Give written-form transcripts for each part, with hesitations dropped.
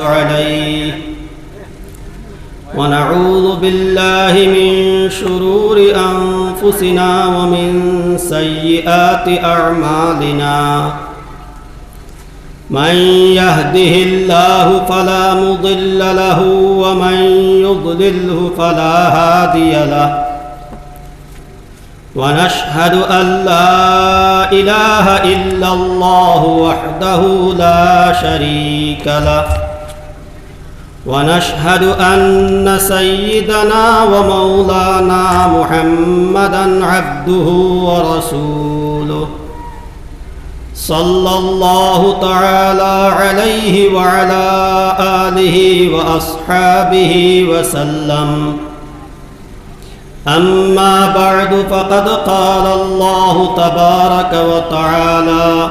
عليه ونعوذ بالله من شرور أنفسنا ومن سيئات أعمالنا من يهده الله فلا مضل له ومن يضلله فلا هادي له ونشهد أن لا إله إلا الله وحده لا شريك له ونشهد أن سيدنا ومولانا محمدا عبده ورسوله صلى الله تعالى عليه وعلى آله وأصحابه وسلم أما بعد فقد قال الله تبارك وتعالى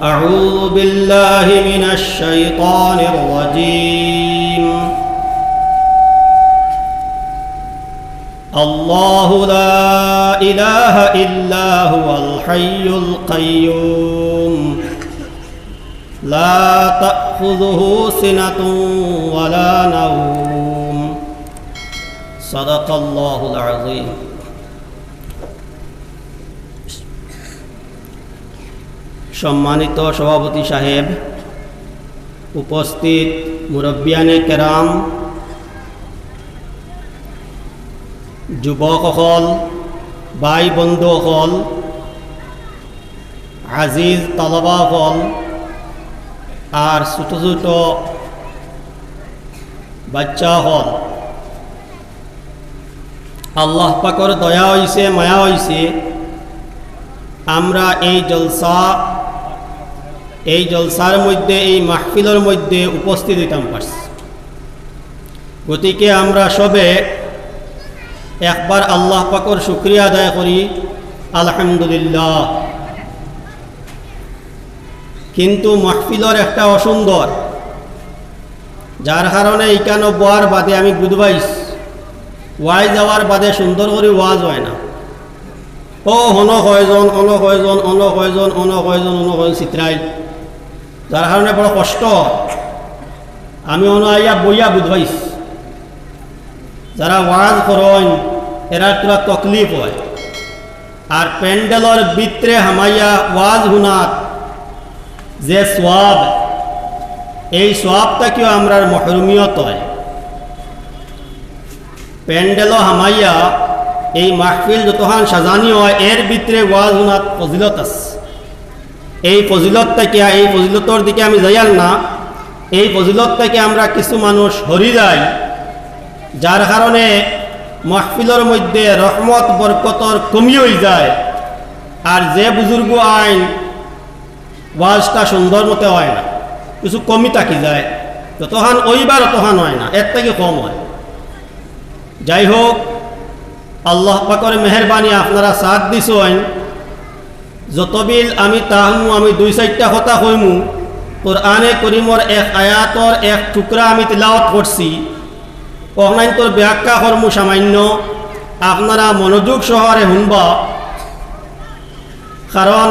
أعوذ بالله من الشيطان الرجيم الله لا إله إلا هو الحي القيوم لا تأخذه سنة ولا نوم صدق الله العظيم সম্মানিত সভাপতি সাহেব, উপস্থিত মুরব্বিয়ানে কেরাম, যুবকসকল, ভাই বন্ধুসকল, আজিজ তালবাসকল আর ছোট ছোট বাচ্চাসকল, আল্লাহ পাকের দয়া হইছে, মায়া হইছে, আমরা এই জলসার মধ্যে, এই মাহফিলের মধ্যে উপস্থিত হইতাম পারছি। গতিকে আমরা সবে একবার আল্লাহ পাকের শুকরিয়া আদায় করি, আলহামদুলিল্লাহ। কিন্তু মাহফিলের একটা অসুন্দর, যার কারণে এইখানে বোয়ার বাদে আমি গুদবাইস ওয়াই যাওয়ার বাদে সুন্দর করে ওয়াজ হয় না। ও হন কয়জন, অন কয়জন, অন কয়জন, অন কয়জন, অন কয়জন চিত্রাই, যার কারণে বড় কষ্ট। আমি অন আইয়া বইয়া বুধবাইস, যারা ওয়াজ করেন এরা তোরা তকলিফ হয়। আর প্যান্ডেলর ভিতরে হামাইয়া ওয়াজ হুনাত যে সোয়াব, এই সোয়াবটাকেও আমরা মহরুমিয়ত হয়। প্যান্ডেল হামাইয়া এই মাহফিল যতখান সাজানি হয়, এর ভিতরে ওয়াজ হুনাত ফজিলত আছে। এই ফজিলত থেকে, এই ফজিলতর দিকে আমি যাইয়াল না, এই ফজিলত থেকে আমরা কিছু মানুষ হরি যাই, যার কারণে মাহফিলের মধ্যে রহমত বরকতর কমি হয়ে যায়। আর যে বুজুর্গ আইন ওয়াজটা সুন্দর মতে হয় না, কিছু কমি থাকি যায়, যতখান ওইবার অতখান হয় না, এর থেকে কম হয়। যাই হোক, আল্লাহ পাকের মেহরবানি, আপনারা সাথ দিছেন। যতবিল আমি তাহমু, আমি 2-4টা কথা কইমু। কোরআনে করিমর এক আয়াতর এক টুকরা আমি তিলাওয়াত করছি, অনলাইন তোর ব্যাখ্যা করমু সামান্য, আপনারা মনোযোগ সহকারে শুনবা, কারণ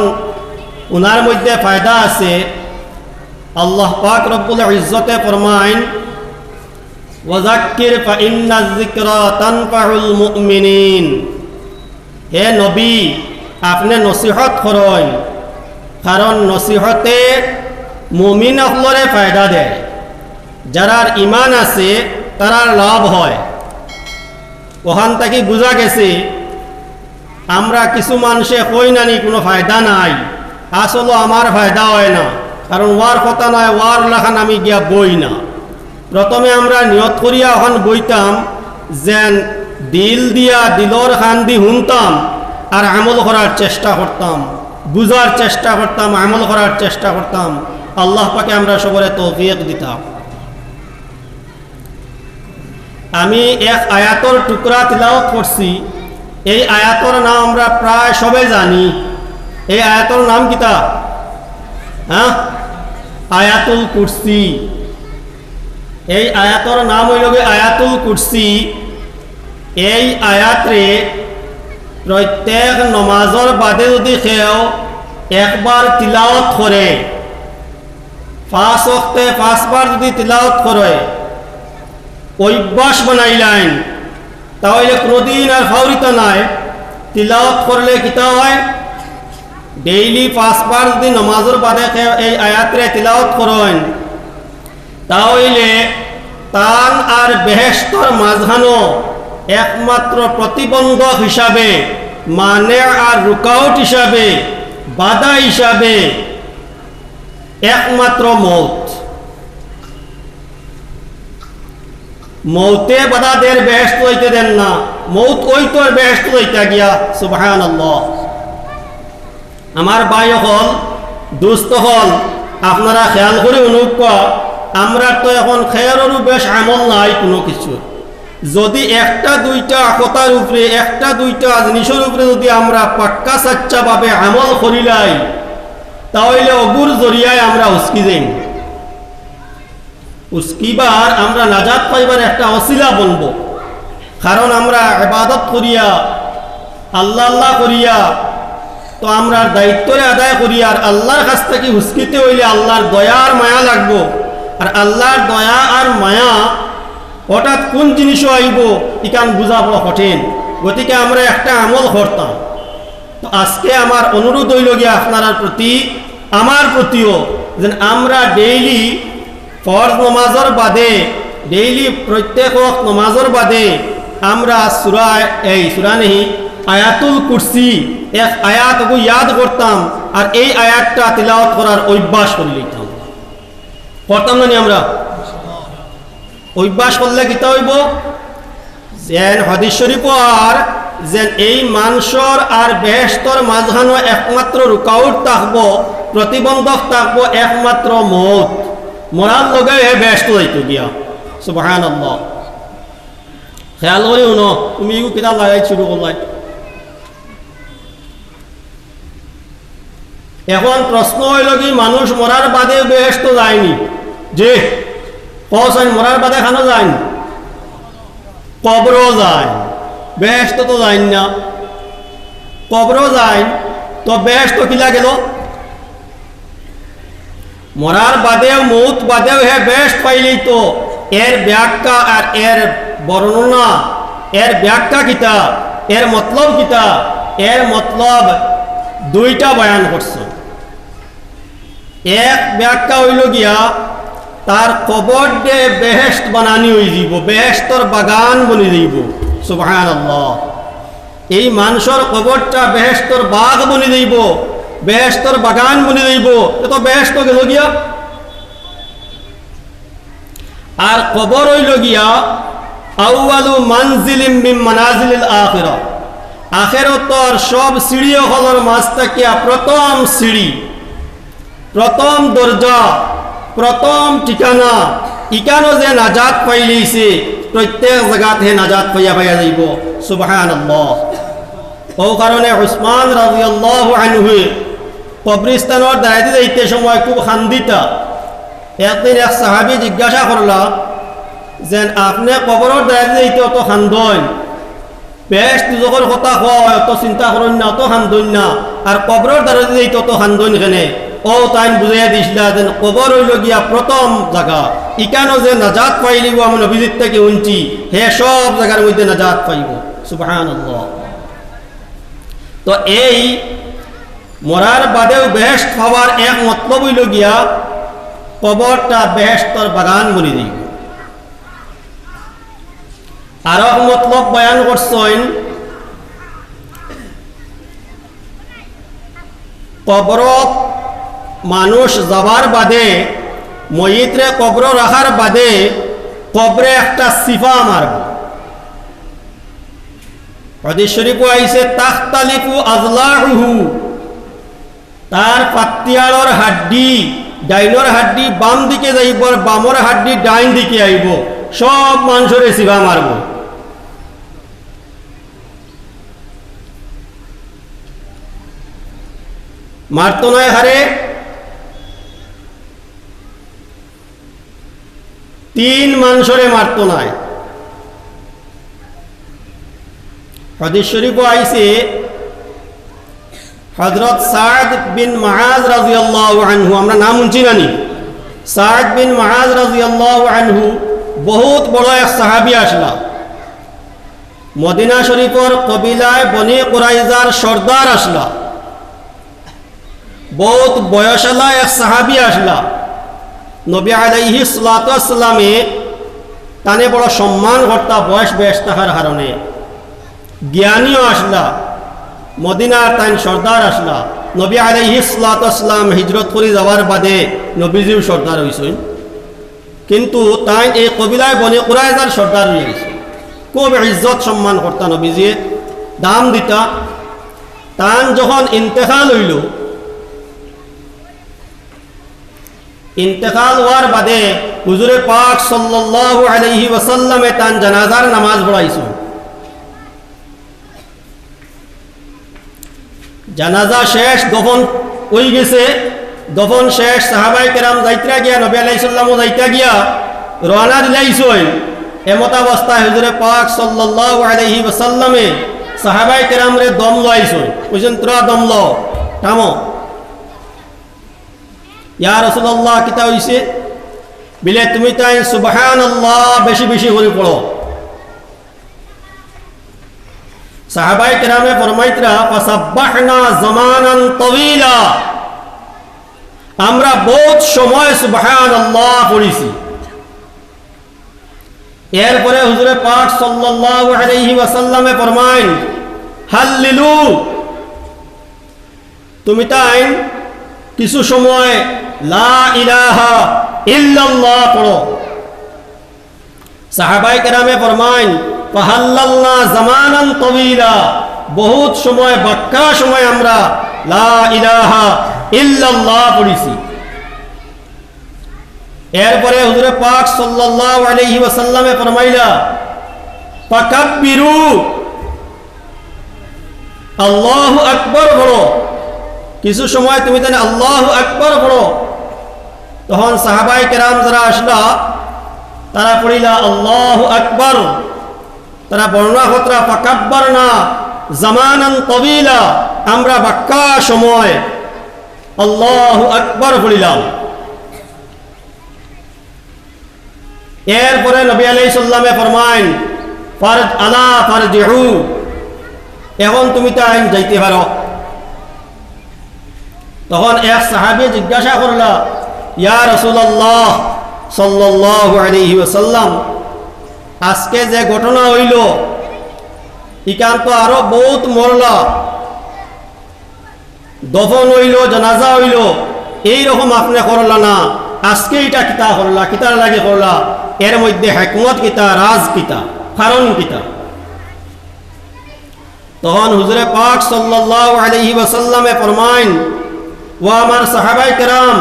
ওনার মধ্যে ফায়দা আছে। আল্লাহ পাক রব্বুল ইজ্জতে ফরমাইন, ওয়াযাক্কির ফাইন্নায যিকরা তানফাউল মুমিনিন। হে নবী, আপনি নসিহত করেন, কারণ নসিহতে মুমিনসকলরে ফায়দা দেয়। যারার ইমান আছে তারার লাভ হয়। ওখান থেকে বোঝা গেছে আমরা কিছু মানুষে কই নানি কোনো ফায়দা নাই, আসলে আমার ফায়দা হয় না, কারণ ওয়ার কথা নয়, ওয়ার লেখান আমি গিয়া বই না। প্রথমে আমরা নিয়ত করিয়া ওখান বইতাম, যেন দিল দিয়া, দিলর খান দি শুনতাম আর আমল করার চেষ্টা করতাম, বুঝার চেষ্টা করতাম, আমল করার চেষ্টা করতাম। আল্লাহ পাকে আমরা সবরে তৌফিক দিতাম। আমি এক আয়াতর টুকরা তিলাওয়াত করছি। এই আয়াতর নাম আমরা প্রায় সবাই জানি। এই আয়াতর নাম কিতা? হ্যাঁ, আয়াতুল কুরসি। এই আয়াতর নাম হইল আয়াতুল কুরসি। এই আয়াতরে প্রত্যেক নমাজর বাদে যদি কেউ একবার তিলাওয়াত করে, 5 ওয়াক্তে 5 বার যদি তিলাওয়াত করে অভ্যাস বানাইলেন তাহলে কোনোদিন আর ফাউরিতা নাই। তিলাওয়াত করলে কিতা হয়, ডেইলি 5 বার যদি নামাজের বাদে এই আয়াতরে তিলাওয়াত করেন তাহলে তান আর বেহেশতর মাঝখানো একমাত্র প্রতিবন্ধক হিসাবে, মানে আর রুকাউট হিসাবে, বাধা হিসাবে একমাত্র মৌত। মৌতে বাধা দের বেহেশত হইতে দেন না, মৌত ওই তো বেহেশত হইতে গিয়া। সুবহানাল্লাহ। আমার ভাই হল, দুস্থ হল, আপনারা খেয়াল করে অনুভব, আমরা তো এখন খেয়ারও বেশ আমল নাই কোনো কিছু। যদি একটা দুইটা কথার উপরে, একটা দুইটা জিনিসের উপরে যদি আমরা পাক্কা সাচ্চাভাবে আমল করিলাই তাহলে অগুর জরিয়ায় আমরা উস্কি যাই। উস্কিবার আমরা নাজাত পাইবার একটা অসিলা বলব। কারণ আমরা ইবাদত করিয়া, আল্লাহ আল্লাহ করিয়া, তো আমরা দায়িত্বরে আদায় করি, আর আল্লাহর কাছ থেকে উস্কিতে হইলে আল্লাহর দয়া আর মায়া লাগবো। আর আল্লাহর দয়া আর মায়া হঠাৎ কোন জিনিসও আইব ইকান বুঝা বড় কঠিন। গতিকে আমরা একটা আমল করতাম। তো আজকে আমার অনুরোধ হইল গিয়া আপনার প্রতি, আমার প্রতিও, যেন আমরা ডেইলি ফরজ নমাজের বাদে, ডেইলি প্রত্যেক নমাজের বাদে আমরা সূরা, এই সূরা নেই, আয়াতুল কুরসি এক আয়াত ইয়াদ করতাম, আর এই আয়াতটা তিলাওয়াত করার অভ্যাস করে নিতাম। করতাম না নি আমরা? অভ্যাস করলে কিতা হইব, যেন হাদিস শরীফ আর যেন এই মানসর আর বেহেশতর মাঝখানো একমাত্র রুকাউট থাকব, প্রতিবন্ধক থাকব একমাত্র মৌত। মরার লগে বেহেশত হইতো গিয়া। সুবহানাল্লাহ। খেয়াল করি শুনো, তুমি এগুলো কিতাব লাগাই শুরু করলাই। এখন প্রশ্ন হইল কি, মানুষ মরার বাদে বেহেশত যায়নি? যে কসাইন মরার বাদে খানো যায়নি, কবরও যায়, বেহেশত তো যায়নি না। কবরও যায়, তো বেহেশত কিলা গেল? মরার বাদেও, মৌত বাদেও হে বেহেশত পাইলেই তো এর ব্যাখ্যা আর এর বর্ণনা, এর ব্যাখ্যা কিতা, এর মতলব কিতা? এর মতলব দুইটা বয়ান করছে। এক ব্যাখ্যা হইল গিয়া তার কবর দে বেহেশত বানানি হয়ে যাব, বেহেশতর বাগান বনি যাইব। সুবহানাল্লাহ। এই মানুষের কবরটা বেহেশতর বাগ বনি যাইব, বেহেশতর বাগান বনি যাইব, তো বেহেশত গেল গিয়া। আর কবর হইল গিয়া আউয়ালু মানজিলিম মিন মানাজিলিল আখিরা, আখিরাতর সব সিঁড়ি হলর মাঝ থাকিয়া প্রথম সিঁড়ি, প্রথম দরজা, প্রথম ঠিকানা। ইকানো যে নাজাত পাইলিছে, প্রত্যেক জায়গাতে নাজাত পাইয়া পাইয়া যাইব। সুবহানাল্লাহ। ও কারণে উসমান রাদিয়াল্লাহু আনহু কবরস্থানের দাঁড়াইতে যাইতে সময় খুব খান্দিতা। একদিন এক সাহাবী জিজ্ঞাসা করলা, যে আপনি কবরের দাঁড়াইতে যাইতে অত খান্দন, বেশ দুজকের কথা হয় অত চিন্তা করেন না, অত খান্দন না, আর কবরের দাঁড়াইতে যাইতে অত খান্দন কেনে? ও তাই বুঝাইয়া দিছিলা যে কবর হইল গিয়া প্রথম জায়গা। ইকানো যে নাজাত পাইলিব আমি নবীজির থেকে উঞ্চি, হে সব জায়গার মধ্যে নাজাত পাইব। সুবহানাল্লাহ। তো এই মরার বাদেও বেহেশত পাওয়ার এক মতলব হইল গিয়া কবরটা বেহেশতর বাগান বনি দিই। আর এক মতলব বয়ান করছেন, কবরত মানুষ যাবার বাদে, ময়িতরে কবর রাখার বাদে কবরে একটা সিফা মারব। হাদিস শরীফ আইছে তাখতালিফু আজলাহু, তার পাতিয়ালর হাড্ডি, ডাইনর হাড্ডি বাম দিকে যাইব, আর বামর হাড্ডি ডাইন দিকে আইব, সব মানুষের সিফা মারব। মারতো নয় হারে 3 মানুষরে মারতো নাই। হাদিস শরীফ আইছে হযরত সাদ বিন মুআজ রাদিয়াল্লাহু আনহু, আমরা নাম শুনছি নানি? সাদ বিন মুআজ রাদিয়াল্লাহু আনহু বহুত বড় এক সাহাবী আসলা, মদিনা শরীফের কবিলায় বনি কুরাইজার সর্দার আসলা, বহুত বয়সালা এক সাহাবী আসলা। নবী আলাইহিস সালাতু ওয়াস সালামে তানে বড় সম্মান করতা বয়স বেশ থাকার কারণে। জ্ঞানীও আসলা, মদিনার তাইন সর্দার আসলা। নবী আলাইহিস সালাতু ওয়াস সালাম হিজরত করে যাওয়ার বাদে নবীজিও সর্দার হইছেন, কিন্তু তাই এই কবিলায় বনি কুরাইজার সর্দার হয়ে গেছে। খুব ইজ্জত সম্মান করতা নবীজি, দাম দিতা। তান যখন ইন্তেকাল হইল, ইন্তেকাল হওয়ার বাদে হুজুরে পাক সাল্লাল্লাহু আলাইহি ওয়াসাল্লামে তান জানাজার নামাজ পড়াইছেন। জানাজা শেষ, দফন হয়ে গেছে। দফন শেষ, সাহাবাই কেরাম যাইত্রা গিয়া, নবী আলাইহিস সালামও যাইতা গিয়া রওনা দিলাইছেন। এমত অবস্থায় হুজুরে পাক সাল্লাল্লাহু আলাইহি ওয়াসাল্লামে সাহাবাই কেরাম রে দম লাইছেন, কইছেন তোরা দম ল, থামো। ইয়া রাসূলুল্লাহ কিতা হইছে? বিলে তুমি তাই সুবহানাল্লাহ বেশি বেশি করে পড়ো। সাহাবাই কেরামে ফরমাইতরা ফাসাব্বাহনা জামানান তাওয়িলা, আমরা বহুত সময় সুবহানাল্লাহ পড়িছি। এরপরে হুজুরে পাক সাল্লাল্লাহু আলাইহি ওয়াসাল্লামে ফরমাইন হাল্লিলু, তুমি তাই কিছু সময় লা ইলাহা ইল্লাল্লাহ পড়ো। সাহাবাই কেরামে ফরমাইন ফাহাল্লালনা জামানান তাওয়িলা, বহুত সময় বাক্কা সময় আমরা লা ইলাহা ইল্লাল্লাহ পড়িছি। এরপরে হুজুরে পাক সাল্লাল্লাহু আলাইহি ওয়াসাল্লামে ফরমাইলা ফাকাব্বিরু, আল্লাহু আকবার পড়ো। কিছু সময় তুমি তাহলে আল্লাহু আকবার পড়ো। তখন সাহাবাই কেরাম যারা আসলা তারা পড়িলা আল্লাহু আকবার। তারা বর্ণনা হতরা ফাকাব্বারনা জামানান তাওয়িলা, আমরা বাক্কা সময় আল্লাহু আকবার পড়িলাম। এরপরে নবী আলাইহিস সালামে ফরমাইন ফারজ আলা ফারজিউ, এখন তুমি তাই যাইতে পারো। তখন এক সাহাবী জিজ্ঞাসা করলা ইয়া রাসূলুল্লাহ সাল্লাল্লাহু আলাইহি ওয়াসাল্লাম, আজকে যে ঘটনা হইল ইকান তো আরো বহুত মরলা, দফন হইল, জানাজা হইল, এইরকম আপনি করলা না, আজকে এটা কিতা করলা, কিতার লাগে করলা, এর মধ্যে হিকমত কিতা, রাজ কিতা, কারণ কিতা? তখন হুজুরে পাক সাল্লাল্লাহু আলাইহি ওয়াসাল্লামে ফরমাইন ও আমার সাহাবায়ে কেরাম,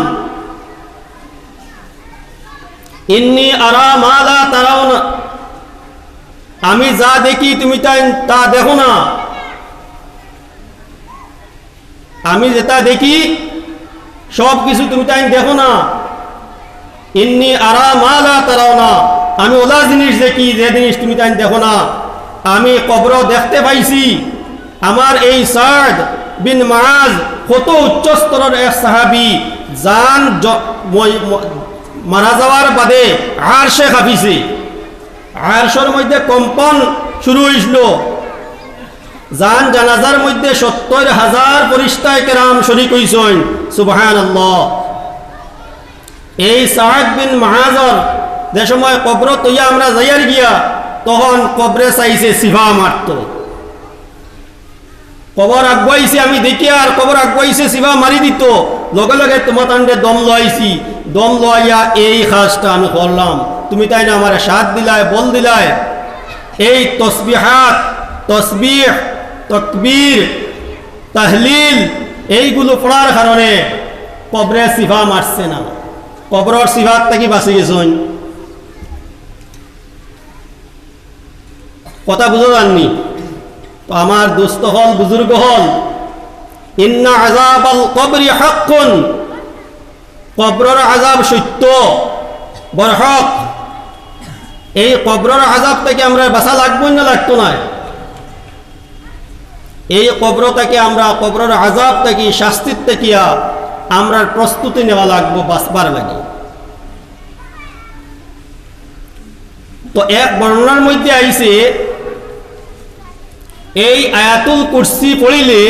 ইন্নী আরা মা লা তারাউনা, আমি যা দেখি তুমি তা দেখো না। আমি যেটা দেখি সব কিছু তুমি তাই দেখো না। ইন্নী আরা মা লা তারাউনা, আমি ওলা জিনিস দেখি যে জিনিস তুমি তাই দেখো না। আমি কবর দেখতে পাইছি। আমার এই সাদ বিন মুআজ কত উচ্চ স্তরের এক সাহাবী, জান মারা যাওয়ার বাদে আরশে কাঁপিছে, আরশের মধ্যে কম্পন শুরু হইছিল। জান জানাজার মধ্যে ৭০,০০০ ফেরেশতা কেরাম শরীক হইছেন, সুবহানাল্লাহ। এই সাদ বিন মুআজর যে সময় কবর তৈয়া আমরা যাইয়ার গিয়া, তখন কবরে চাইছে সিফা মারত। কবর আগুয়াইছে, আমি দেখি আর কবর আগুয়াইছে সিফা মারি দিত। লগে লগে তোমার তান্ডে দম লাইছি, দম লাইয়া এই কাজটা আমি করলাম। তুমি তাই না আমার সাথ দিলায়, বল দিলায়। এই তসবিহাত, তসবিহ, তাকবীর, তাহলিল এইগুলো পড়ার কারণে কবরে সিফা মারছে না, কবরের সিফাত থেকে বাঁচি গেছেন। কথা বুঝো জাননি তো আমার দোস্ত হল, বুজুর্গ হল, ইন্না আযাবাল কবরি হাক্কুন, কবরের আযাব সত্য, বরহক। এই কবরের আযাব থেকে আমরা বাঁচা লাগবো না লাগতো না? এই কবর থেকে আমরা, কবরের আযাব থেকে, শাস্তির থেকে আমরা প্রস্তুতি নেওয়া লাগবো বাঁচবার লাগে। তো এক বর্ণনার মধ্যে আইছে এই আয়াতুল কুরসি পড়িলে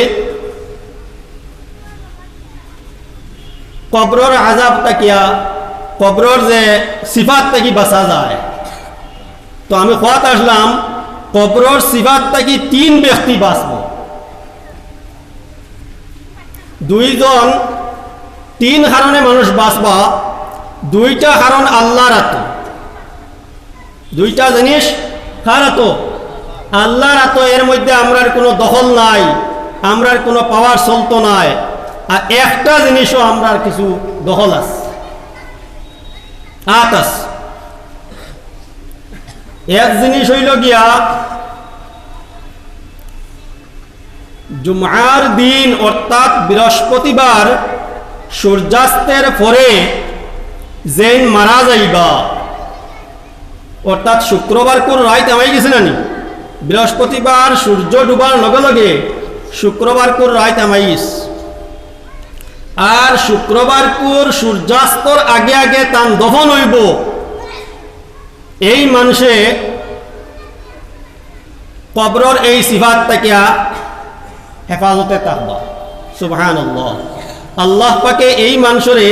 কবরের আযাব তাকিয়া কবরের যে সিফাত থেকে বাঁচা যায়। তো আমি কোয়াত আসলাম কবরের সিফাত থেকে 3 ব্যক্তি বাঁচব। 3 কারণে মানুষ বাঁচবা। 2টা কারণ আল্লাহর হাত, 2টা জিনিস কার হাত? আল্লাহর হাত। এর মধ্যে আমরার কোনো দখল নাই, আমরার কোনো পাওয়ার চলতো নাই। আর একটা জিনিসও আমরার কিছু দখল আছে, হাত আছে। এক জিনিস হইল গিয়া জুমার দিন অর্থাৎ বৃহস্পতিবার সূর্যাস্তের পরে যেন মারা যাইবা, অর্থাৎ শুক্রবার কোন রাত আমাই গেছে নানি, বৃহস্পতিবার সূর্য ডুবার লগে লগে শুক্রবার কোর রাত আমাই গেছে। আর শুক্রবার কোর সূর্যাস্তর আগে আগে তান দফন হইব। এই মানুষে কবরের এই সিফাত তাকিয়া হেফাজতে থাকবা। সুবহানাল্লাহ। আল্লাহ পাকে এই মানুষরে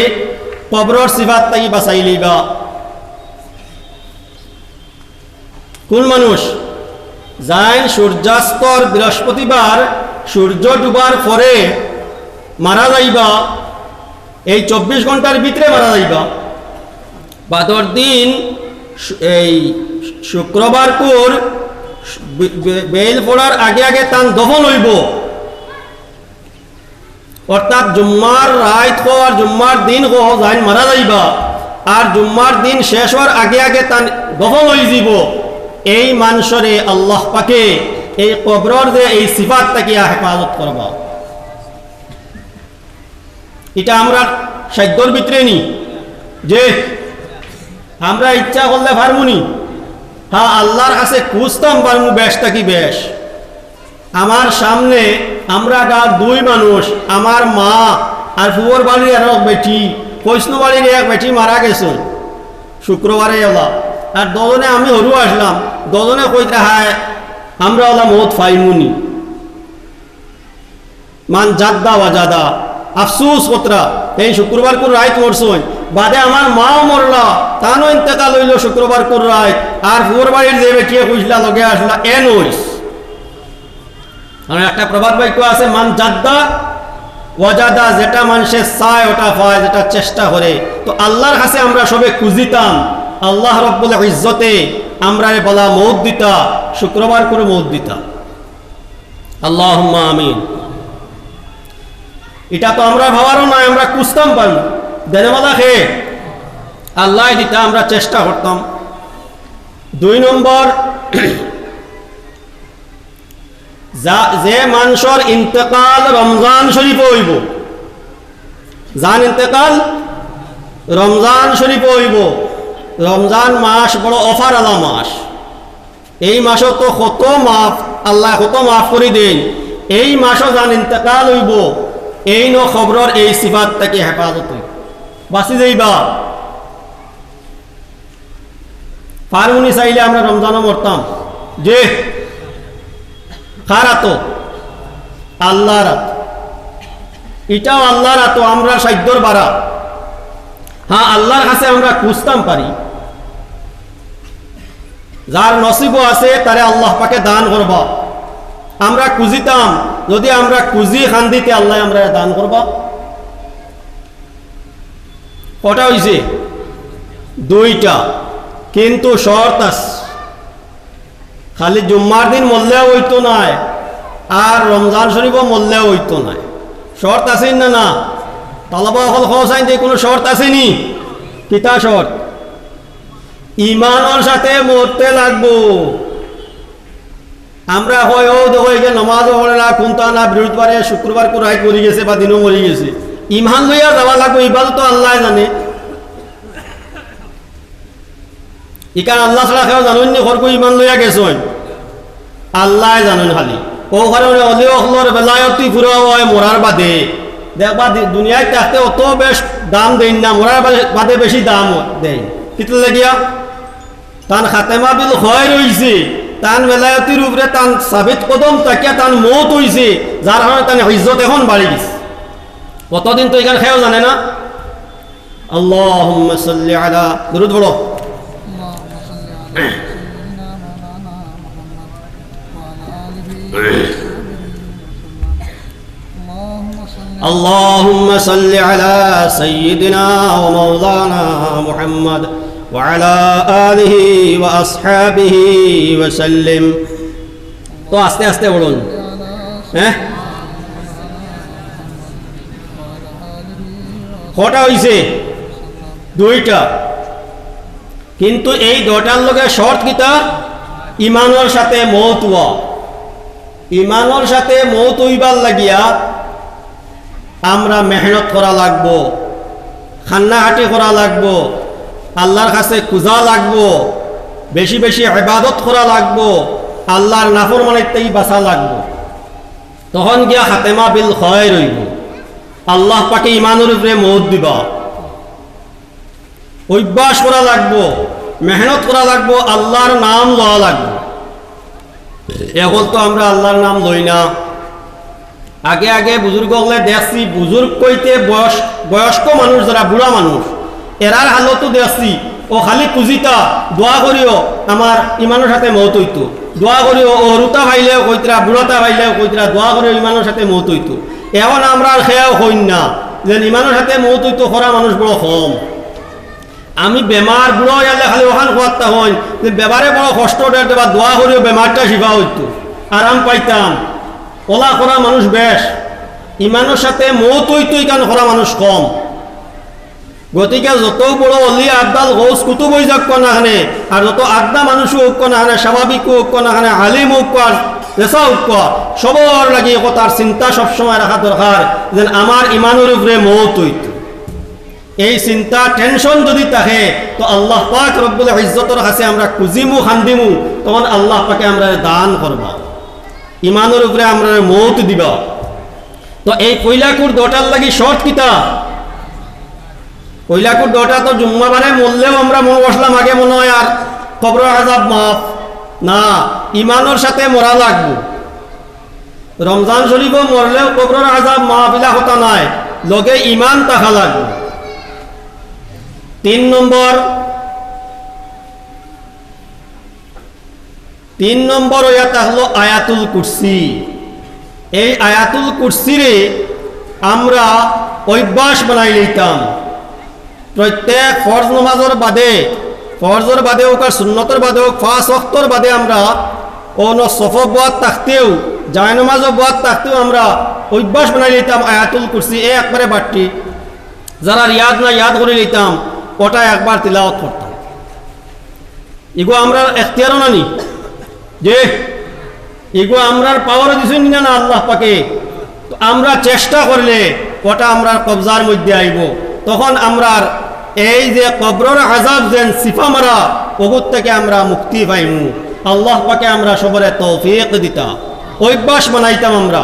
কবরের সিফাত তাকি বাঁচাই লইবা। কোন মানুষ? যাই সূর্যাস্তর বৃহস্পতিবার সূর্য ডুবার পরে মারা যাইবা, এই 24 ঘন্টার ভিতরে মারা যাইবা। বাদর দিন এই শুক্রবার কোর বেল পড়ার আগে আগে তান দফন হইব, অর্থাৎ জুম্মার রাত হো আর জুম্মার দিন হো যাই মারা যাইবা। আর জুম্মার দিন শেষ হওয়ার আগে আগে তান দফন হয়ে যাব। এই মানুষরে আল্লাহ পাকে এই কবরের যে এই সিফাত তাকিয়া হেফাজত করবা। এটা আমরা সাধ্যর ভিতরে নি যে আমরা ইচ্ছা করলে পারমুনি। হ্যাঁ, আল্লাহর কাছে খুঁজতাম পারমু বেশ থাকি বেশ। আমার সামনে আমরা গাঁর 2 মানুষ, আমার মা আর ফুবর বাড়ির এক বেটি, কৈষ্ণু বাড়ির এক বেটি মারা গেছে শুক্রবারে এলা। আর দজনে আমি হরু আসলাম, দজনে কইতে হায় আমরা ওলা মত ফাইমুনি মান জাদ্দা ওয়াজাদা আফসুস কতরা। এই শুক্রবার কোন রাত মরছই, বাদে আমার মাও মরলা, তানও ইন্তেকাল হইল শুক্রবার কোন রাত। আর ফুবর বাড়ির যে বেটিয়ে কইসলা লগে আসলা এ নইস। আর একটা প্রবাদ বাক্য আছে, মান জাদ্দা ওয়াজাদা, যেটা মানুষের চায় ওটা পায়, যেটা চেষ্টা করে। তো আল্লাহর কাছে আমরা সবে খুঁজিতাম, আল্লাহ রব্বুল ইজ্জতে আমরা বলা মৌত দিতা, শুক্রবার করে মৌত দিতা। আল্লাহুম্মা আমিন। এটা তো আমরা ভাবারও নয়, আমরা খুঁজতাম পারব দেনেওয়ালা খেয়ে আল্লাহ দিতা, আমরা চেষ্টা করতাম। 2 নম্বর, যে মানুষের ইন্তেকাল রমজান শরীফ হইব, যান ইন্তেকাল রমজান শরীফ হইব। রমজান মাস বড় অফার আলা মাস। এই মাসও তো কত মাফ, আল্লাহ কত মাফ করে দেন। এই মাসও যান ইন্তেকাল হইব, এই ন খবরের এই সিফাত থেকে হেফাজত হইব, বাঁচি যাইবা। ফারুনি চাইলে আমরা রমজানও মরতাম। যে কার হাত? আল্লাহর হাত। এটাও আল্লাহর হাত, আমরা সাধ্যর বাড়া। হ্যাঁ, আল্লাহর কাছে আমরা খুঁজতাম পারি। যার নসিবও আছে তারে আল্লাহ পাকে দান করবা। আমরা খুঁজিতাম, যদি আমরা খুঁজি খান্দিতে আল্লাহ আমরা দান করবা। কটা হয়েছে? 2টা, কিন্তু শর্ত আছে। খালি জুম্মার দিন মরলেও হইতো নাই, আর রমজান শরীফও মরলেও হইতো নাই। শর্ত আছে না? না, তালাবা হল খসাইন দিয়ে কোনো শর্ত আসেনি। কিতা শর্ত? ইমানের সাথে মরতে লাগবো। আমরা হয় ও দেখো এই যে নমাজও পড়ে না, কোনটা না, বৃহস্পতিবারে শুক্রবার করে রাত মরি গেছে বা দিনও মরি গেছে। ইমান লইয়া যাওয়া লাগবো, ইবাদত তো আল্লাহ জানে। ইকান আল্লাহ ছাড়া কেউ জানুন নি ঘর ইমান লইয়া গেছ, আল্লাহ জানুন খালি। ও ঘরে অলি অখলর বেলায়তি ফুরা হয় মরার বাদে। দেখবা দুনিয়ায় থাকতে অত বেশ দাম দেন না, মরার বাদে বেশি দাম দেয়। কিতলে গিয়া তান খাতেমা বিল খয়ের হইছে, তান বেলায়তির উপরে তান সাবিত কদম তাকিয়া তান মৌত হইছে, যার কারণে তান ইজ্জত এখন বাড়ি গেছে। কতদিন তো এখানে খেয়েও জানে না। আল্লাহুম্মা সাল্লি আলা, দুরূদ পড়ো। اللهم صل على سيدنا ومولانا محمد وعلى آله وأصحابه وسلم। তো আস্তে আস্তে বলুন, হ্যাঁ কটা হইছে? দুইটা। কিন্তু এই দুটার লগে শর্ত কিতা? ইমানের সাথে মৌত হওয়া। ইমানের সাথে মৌত হইবার লাগিয়া আমরা মেহনত করা লাগবো, খান্নাহাটি করা লাগবো, আল্লাহর কাছে খুঁজা লাগবো, বেশি বেশি ইবাদত করা লাগবো, আল্লাহর নাফরমানিতেই বাঁচা লাগবো। তখন গিয়া খাতেমা বিল খয়ের হইব, আল্লাহ পাকে ইমানের উপরে মৌত দিবা। অভ্যাস করা লাগবো, মেহনত করা লাগবো, আল্লাহর নাম লওয়া লাগবো। এখন তো আমরা আল্লাহর নাম লই না। আগে আগে বুজুর্গ হলে দেখছি, বুজুর্গ কইতে বয়স্ক মানুষ যারা বুড়া মানুষ, এরার হালতো দেখছি ও খালি পুজিতা দোয়া করিও আমার ইমানের সাথে মৌত হইতো, দোয়া করিও ও হরুতা ভাইলেও কইতরা, বুড়াতা ভাইলেও কইতরা, দোয়া করিও ইমানের সাথে মৌত হইতো। এখন আমরা আর খেয়াও হইন না যে ইমানের সাথে মৌত হইতো করা মানুষ বড় কম। আমি বেমার বুড়ো হয়ে গেলে খালি ওখান খোয়ারটা হই যে বেমারে বড় কষ্ট দেবা, দোয়া করিও বেমারটা শিফা হইতো, আরাম পাইতাম। ওলা করা মানুষ বেশ, ইমানের সাথে মৌত হইতো ইকান করা মানুষ কম। গতিকে যত বড় অলি আবদাল গৌস কুতুব হয়ে যাক নাখানে, আর যত আড্ডা মানুষও হোক নাখানে, স্বাভাবিকও হোক নাখানে, আলিম হোক রেসা হোক, সবর লাগে তার চিন্তা সবসময় রাখা দরকার যে আমার ইমানের উপরে মৌত হইতো। এই চিন্তা টেনশন যদি থাকে তো আল্লাহ পাক রব্বুল ইজ্জতের কাছে আমরা খুঁজিমু খান্দিমু, তখন আল্লাহ পাকে আমরা দান করবা, ইমানের উপরে আমরা মৌত দিবা। তো এই কইলাকুর দোটার লাগি শর্ত কিতা? কইলাকুর দোটা তো জুম্মাবারে মরলেও আমরা মনে বসলাম আগে মনে হয় আর কবর আযাব মাফ না, ইমানের সাথে মরা লাগবো। রমজান শরীফও মরলেও কবর আযাব মাফ ইলা কথা নাই, লগে ইমান থাকা লাগবে। 3 নম্বর ইয়া থাকলো আয়াতুল কুরসি। এই আয়াতুল কুরসিরে আমরা অভ্যাস বানাই লইতাম। প্রত্যেক ফরজ নামাজের বাদে হোক আর সুন্নতের বাদে হোক, 5 ওয়াক্তর বাদে আমরা অন্য সফর বাদ থাকতেও, জায়নামাজও বাদ থাকতেও আমরা অভ্যাস বানাই লইতাম আয়াতুল কুরসি একবারে বাড়তি। যারা রিয়াদ না ইয়াদ করে লইতাম, ওটা একবার তিলাওয়াত করতাম। এগো আমরা এখতিয়ারও নানি যে এগো আমরার পাওয়ারও দিছেন না না আল্লাহ পাকে। আমরা চেষ্টা করলে ওটা আমরা কবজার মধ্যে আইব, তখন আমরা এই যে কবরের আযাব যেন সিফা মারা ওগুর থেকে আমরা মুক্তি পাইমু। আল্লাহ পাকে আমরা সবরে তৌফিক দিতা, অভ্যাস বানাইতাম আমরা।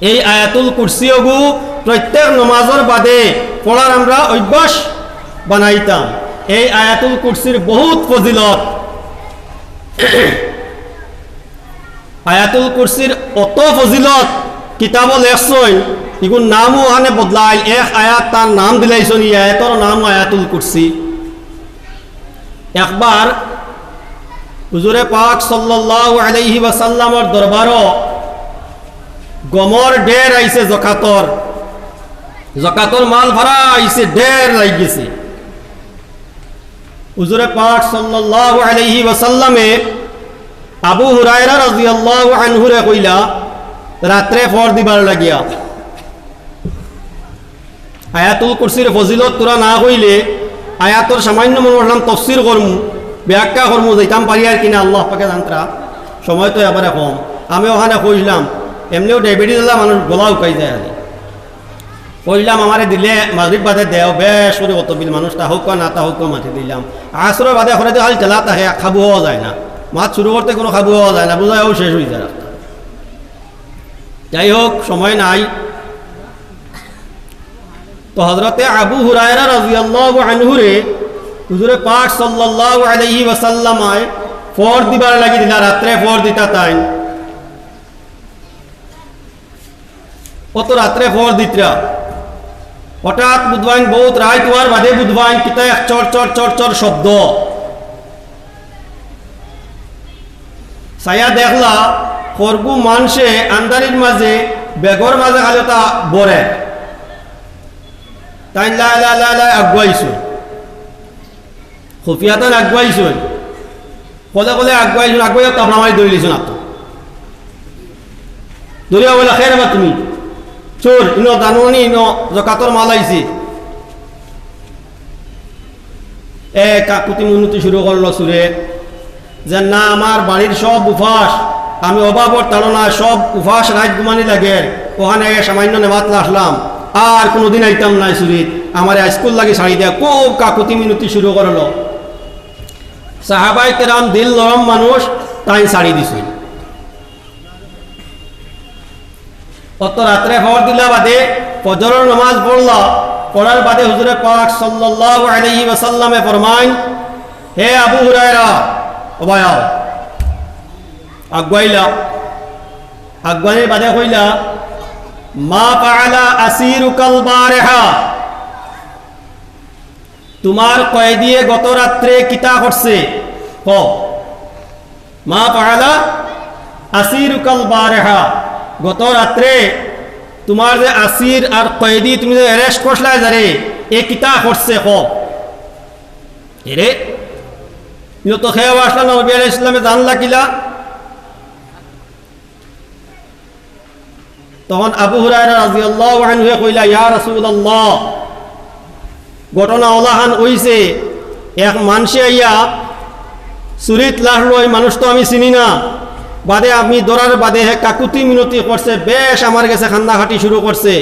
এই আয়াতুল কুরসি ওগু প্রত্যেক নমাজের বাদে পড়ার আমরা অভ্যাস বানাইতাম। এই আয়াতুল কুরসির বহুত ফজিলত। আয়াতুল কুরসির অত ফজিলত কিতাব লেখছই, এগুর নামও ওখানে বদলাই, এক আয়াত তার নাম দিলাইছন, এই আয়াতর নাম আয়াতুল কুরসি। একবার হুজুরে পাক সাল্লাল্লাহু আলাইহি ওয়াসাল্লামের দরবারও গমর ঢের আইছে, জকাতর মাল ভরা আইছে, ঢের লাগিয়েছে। হুজুরে পাক সাল্লাল্লাহু আলাইহি ওয়াসাল্লামে আবু হুরায়রা রাদিয়াল্লাহু আনহু রে কইলা রাত্রে ফর দিবার লাগিয়া, আয়াতুল কুরসির ফজিলত তোরা না কইলে আয়াতর সামান্য মনে করলাম তফসির করমু, ব্যাখ্যা করমু, যাইতাম পারি আর কিনা আল্লাহ পাকে জানতরা, সময় তো এবারে কম। আমি ওখানে কইলাম, এমনিও ডায়াবেটিস হলে মানুষ গলা উকাই যায়। আর কইলাম আমারে দিলে মাগরিব বাদে দেও, বেশ করে অত বিল মানুষটা হোক না তা হোক মাটি দিলাম। আসরের বাদে করে দিয়ে খালি ঠেলা তাহে খাবো হওয়া যায় না, মাছ শুরু করতে কোনো খাবো হওয়া যায় না, বোঝায়ও শেষ হয়ে যায় রাস্তা। যাই হোক, সময় নাই। তো হযরতে আবু হুরায়রা রাদিয়াল্লাহু আনহু রে হুজুরে পাক সাল্লাল্লাহু আলাইহি ওয়াসাল্লাম ফর দিবার লাগি দিলা, রাত্রে ফর দিতা তাই অত রাত্রে ফর দিতরা। হঠাৎ বুধবাইন বহুত রায় তোমার বাদে বুধবাইন কিতা এক চর চর চর চর শব্দ ছায়া দেখলা খরগু মানুষে আন্দারির মাঝে বেগর মাঝে খালি তা বরে তাই লাই লাই লাই লাই আগুয়াইছো খুফিয়াতান আগুয়াইছো কলে কলে আগুয়াইছো আগুয়াই তাপনা মারি ধরে লিছো না তো ধরিয়া বলে খেয়ে নেবা তুমি চোর ইনো দানুনি ইনো জকাতর মাল আইছি কাকুতি মুনুতি শুরু করলো সুরে যে না আমার বাড়ির সব উপাস আমি অভাবর তাড়না সব উপাস রাত ঘুমানি লাগে ওখানে সামান্য নেমাতলা আসলাম আর কোনোদিন আইতাম নাই সুরিত আমার স্কুল লাগে শাড়ি দেয়া খুব কাকুতি মিনতি শুরু করলো। সাহাবাই কেরাম দিল নরম মানুষ তাই শাড়ি দিছে। অত রাত্রে খবর দিলা বাদে ফজরের নামাজ পড়লা, পড়ার বাদে হুজুরে পাক সাল্লাল্লাহু আলাইহি ওয়াসাল্লামে ফরমায়, হে আবু হুরায়রা ওবায়াও আগুয়াইলা। আগুয়াইয়ের বাদে কইলা, মা ফাআলা আসিরুকাল বারিহা, তোমার কয়েদিয়ে গত রাত্রে কিতা করছে ক। মা ফাআলা আসিরুকাল বারিহা, গত রাত্রে তোমার যে আসির আর কয়েদি তুমি যে অ্যারেস্ট করছলাই যারে এ কিতা করছে ক। এরে ইনো তো খেয়ে আসলা নবী আলাইহিস সালামে জানলা কিলা। তখন আবু হুরায়রা রাদিয়াল্লাহু আনহু কইলা, ইয়া রাসূলুল্লাহ, ঘটনা ওলাহান হইছে এক মানুষে আইয়া চুরিত লাহলো, ওই মানুষ তো আমি চিনি না, বাদে আমি দৌড়ার বাদে হে কাকুতি মিনতি করছে, বেশ আমার কাছে খান্দাখাটি শুরু করছে,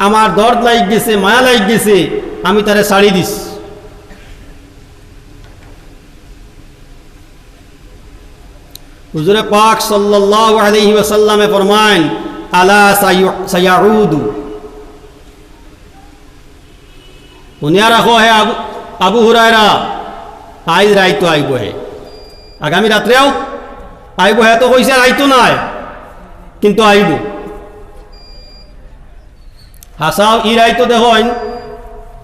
আমার দর্দ লাগ গেছে, মায়া লাগ গেছে, আমি তারে ছাড়ি দিস। হুজুরে পাক সাল্লাল্লাহু আলাইহি ওয়াসাল্লামে ফরমায়, আলা সায়াউদু, শুনিয়া রাখো হে আবু হুরায়রা, আইজ রাইতো আইব হে, আগামী রাত্রেও আইব হে। তো কইছে রাইতো নাই কিন্তু আইব। হাসাও ই রাইতো দেখইন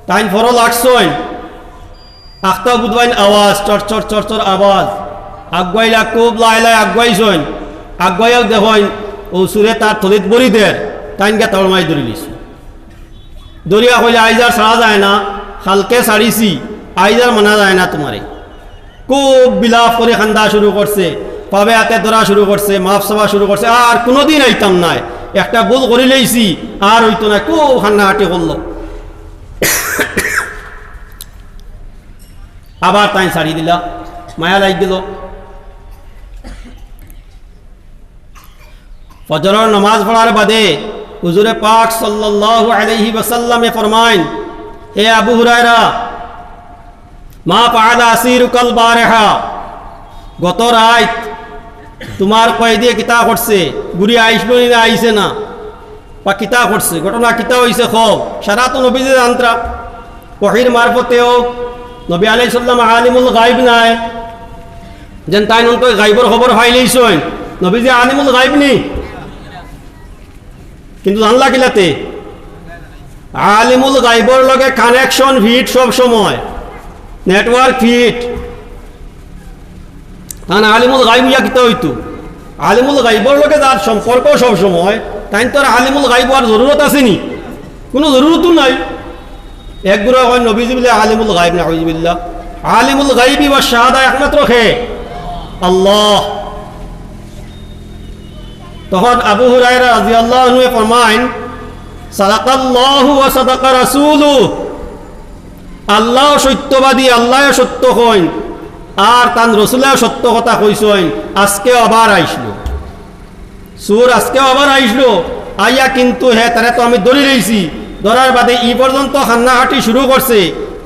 তাইন ফরল লাগছইন, আখতা বুধবাইন আওয়াজ চর চর চর চর আওয়াজ, আগুয়াইলা খুব লাই লাই আগুয়াইছইন, আগুয়াইও দেখইন ও সুরে তার থলিত বড়ি দের তাইনকে তড়মাই ধরে লিস। দরিয়া কইলে আইজার ছাড়া যায় না, খালকে ছাড়িছি আইজার মানা যায় না তোমারে। খুব বিলাপ করে খান্দা শুরু করছে, পাবে হাতে ধরা শুরু করছে, মাফ চাওয়া শুরু করছে, আর কোনোদিন আইতাম নাই, একটা ভুল করে লইছি আর হইতো না, খুব খান্নাহাটি করলো। আবার তাই ছাড়ি দিলা, মায়া লাগ গেল। ফজরের নামাজ পড়ার বাদে হুজুরে পাক সাল্লাল্লাহু আলাইহি ওয়াসাল্লামে ফরমায়, হে আবু হুরায়রা, মা ফাআলা আসিরুকাল বারিহা, গত রাত তোমার কয়েদি কিতা করছে, গুড়ি আইসব না আইছে না, বা কিতা করছে, ঘটনা কিতা হইছে খব। সারা তো নবী যে জানতা, ওহীর মারফতেও নবী আলাইহিস সালাম আলিমুল গায়ব নাই, যেন তাই নন তো গায়বর খবর পাইলেইছই, নবী যে আলিমুল গায়ব নি, কিন্তু জানলা কিলাতে আলিমুল গায়বর লগে কানেকশন ফিট সব সময়, নেটওয়ার্ক ফিট। কারণ আলিমুল গায়ব ইয়া কিতা হইতো, আলিমুল গায়বর লগে যার সম্পর্ক সব সময়, তাই তো আলিমুল গায়ব আর জরুরত আছে নি? কোনো জরুরতও নাই। একগুলো হয় নবীজি বলে আলিমুল গায়ব না, আউযুবিল্লাহ, আলিমুল গায়বি ওয়া শাহাদা একমাত্র খে আল্লাহ। তখন আবু হুরায়রা রাদিয়াল্লাহু আনহু ফরমায়, সাদাকাল্লাহু ওয়া সাদাকা রাসূলুহু, আল্লাহ সত্যবাদী, আল্লাহ সত্য কইন, আর তান রসুলেও সত্য কথা কইসইন। আজকে আবার আইসলো সুর, আজকেও আবার আইসলো, আইয়া কিন্তু হে তারে তো আমি ধরে রয়েছি, ধরার বাদে ই পর্যন্ত খান্নাহাটি শুরু করছে,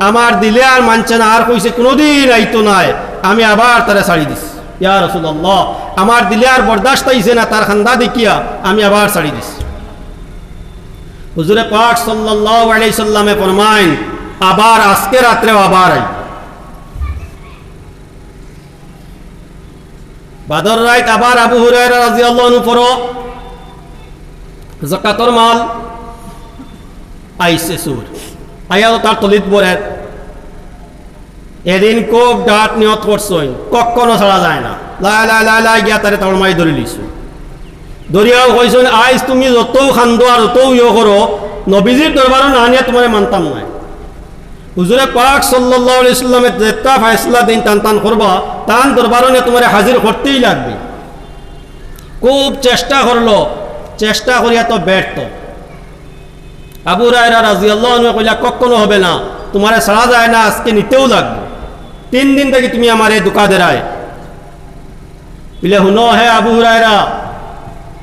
আমার দিলে আর মানছে না, আর কইছে কোনোদিন আইতো নাই, আমি আবার তারে ছাড়ি দিছি। ইয়া রাসূলুল্লাহ, আমার দিলে আর বরদাস্ত হইছে না, তার খান্দা দেখিয়া আমি আবার ছাড়ি দিছি। হুজুরে পাক সাল্লাল্লাহু আলাইহি সাল্লামে ফরমায়, আবার আজকে রাত্রেও আবার আই। বাদর রাত আবার আবু হুরায়রা রাদিয়াল্লাহু আনহু পড়ো যাকাতর মাল আইসে সুর আয়াও তার তলিত বরের এদিন খুব ডাট নিয়ত করছই কখনো ছাড়া যায় না লাই লাই লাই লাই গিয়া তারে তার মাই ধরে লিছু দরিয়াও কইছেন আইস তুমি যত খান্দো আর যত ইয়ে করো নবীজির দরবারও না নিয়ে তোমার মানতাম নাই হুজুরে পাক সাল্লাল্লাহু আলাইহি সাল্লামের যেটা ফয়সালা দিন টান টান করবা তান দরবারও নিয়ে তোমার হাজির করতেই লাগবে খুব চেষ্টা করলো চেষ্টা করিয়া তো ব্যর্থ আবু হুরায়রা রাদিয়াল্লাহু আনহু কইলা কখনো হবে না তোমারে ছাড়া যায় না আজকে নিতেও লাগবে 3 দিন থেকে তুমি আমারে দুকা দেরায় বলে হুনো হে আবু হুরায়রা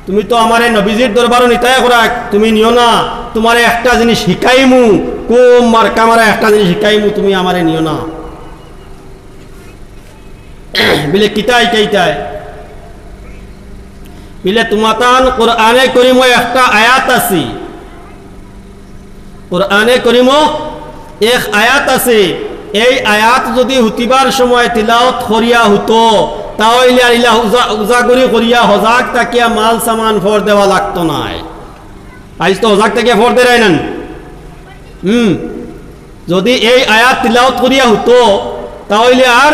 তুমি তো আমারে নবীজির দরবারও নিতায় করা তুমি নিও না তোমারে একটা জিনিস শিখাইমু কোম মার কামারে একটা জিনিস শিখাইমু তুমি আমারে নিও না বলে কিতাই কেইতায় বলে তোমাতান কোরআনে করিম একটা আয়াত আছে কোরআনে করিম এক আয়াত আছে এই আয়াত যদি হুতিবার সময় তিলাওয়াত করিয়া হতো তাহলে আর ইলা উজাগরি করিয়া হজাক তাকিয়া মাল সামান ফর দেওয়া লাগতো না আজ তো হজাক তাকিয়া ফর দেয় না যদি এই আয়াত তিলাওয়াত করিয়া হতো তাহলে আর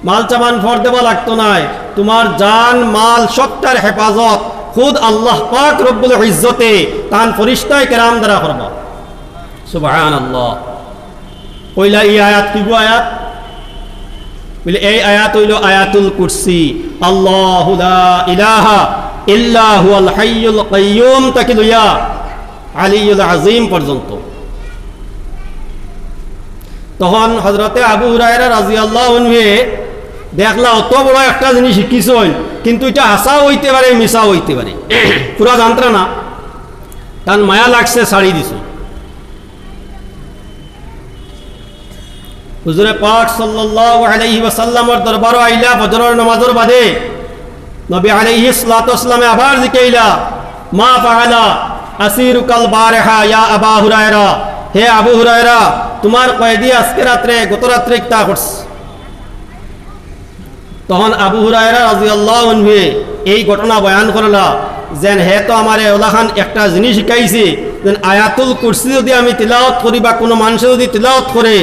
মাল সামান ফর দেওয়া লাগতো না তোমার জান মাল সবটার হেফাজত খুদ আল্লাহ পাক রব্বুল ইজ্জতে তান ফরিস্তায়ে কেরাম দ্বারা করবা সুবহানাল্লাহ কইলা এই আয়াত কি গো আয়াত বলে এই আয়াত হইল আয়াতুল কুরসি আল্লাহু লা ইলাহা ইল্লা হুয়াল হাইয়ুল কাইয়ুম তাকে লইয়া আলিয়ুল আযীম পর্যন্ত তখন হযরতে আবু হুরায়রা রাদিয়াল্লাহু আনহু দেখলা অত বড় একটা জিনিস শিখিছেন কিন্তু এটা হাসা হইতে পারে মিছা হইতে পারে পুরা জানতা না তান মায়া লাগছে ছাড়ি দিছে হুজুরে পাক সাল্লাল্লাহু আলাইহি ওয়াসাল্লামের দরবারে আইলা ফজরের নামাজের বাদে নবী আলাইহিস সালাতু ওয়াসসালামে আবার জিকাইলা মা ফাআলা আসিরুকাল বারহা ইয়া আবু হুরায়রা হে আবু হুরায়রা তোমার কয়েদি আজকে রাতে গত রাতে কিতা করছে তখন আবু হুরায়রা রাদিয়াল্লাহু আনহু এই ঘটনা বয়ান করলা যেন হে তো আমারে ওলাখান একটা জিনিস শিখাইছে যেন আয়াতুল কুরসি যদি আমি তিলাওয়াত করি বা কোনো মানুষ যদি তিলাওয়াত করে